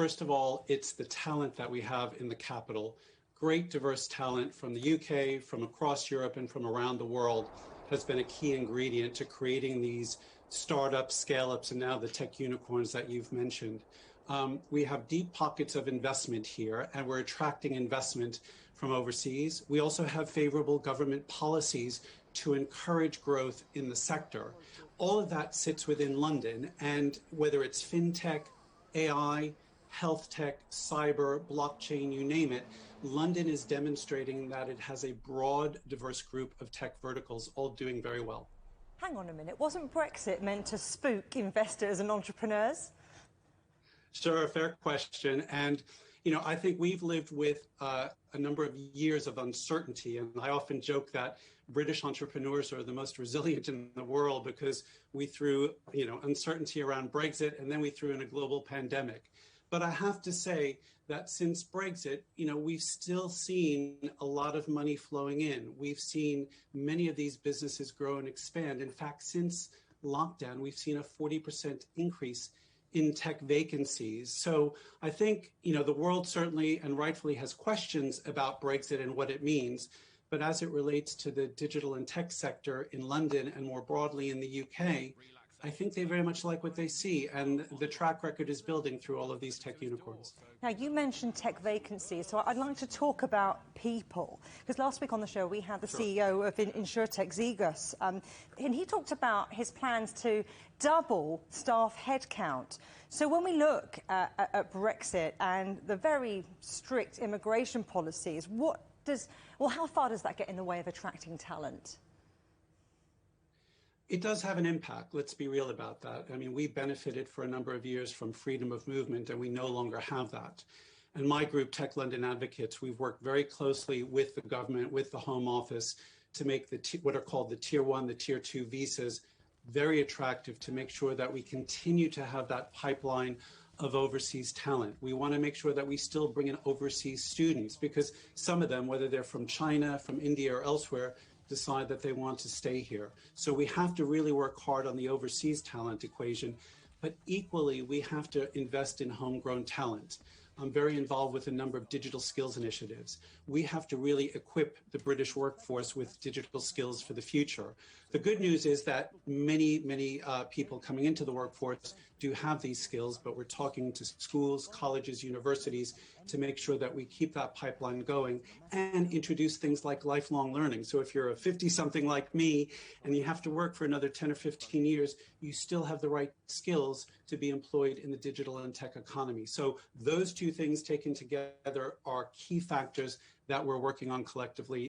first of all, it's the talent that we have in the capital. Great diverse talent from the UK, from across Europe, and from around the world has been a key ingredient to creating these startups, scale-ups, and now the tech unicorns that you've mentioned. We have deep pockets of investment here, and we're attracting investment from overseas. We also have favorable government policies to encourage growth in the sector. All of that sits within London, and whether it's fintech, AI, health tech, cyber, blockchain, you name it, London is demonstrating that it has a broad, diverse group of tech verticals all doing very well. Hang on a minute, wasn't Brexit meant to spook investors and entrepreneurs? Sure, fair question. And, I think we've lived with a number of years of uncertainty. And I often joke that British entrepreneurs are the most resilient in the world because we threw, uncertainty around Brexit, and then we threw in a global pandemic. But I have to say that since Brexit, we've still seen a lot of money flowing in. We've seen many of these businesses grow and expand. In fact, since lockdown, we've seen a 40% increase in tech vacancies. So I think, the world certainly and rightfully has questions about Brexit and what it means. But as it relates to the digital and tech sector in London and more broadly in the UK, I think they very much like what they see, and the track record is building through all of these tech unicorns. Now, you mentioned tech vacancies, so I'd like to talk about people, because last week on the show we had the CEO of InsurTech, Ziegus, and he talked about his plans to double staff headcount. So when we look at Brexit and the very strict immigration policies, how far does that get in the way of attracting talent? It does have an impact. Let's be real about that. I mean, we benefited for a number of years from freedom of movement, and we no longer have that. And my group, Tech London Advocates, we've worked very closely with the government, with the Home Office, to make what are called the Tier 1, the Tier 2 visas very attractive, to make sure that we continue to have that pipeline of overseas talent. We want to make sure that we still bring in overseas students, because some of them, whether they're from China, from India, or elsewhere, decide that they want to stay here. So we have to really work hard on the overseas talent equation, but equally we have to invest in homegrown talent. I'm very involved with a number of digital skills initiatives. We have to really equip the British workforce with digital skills for the future. The good news is that many people coming into the workforce do have these skills, but we're talking to schools, colleges, universities to make sure that we keep that pipeline going and introduce things like lifelong learning. So if you're a 50-something like me and you have to work for another 10 or 15 years, you still have the right skills to be employed in the digital and tech economy. So those two things taken together are key factors that we're working on collectively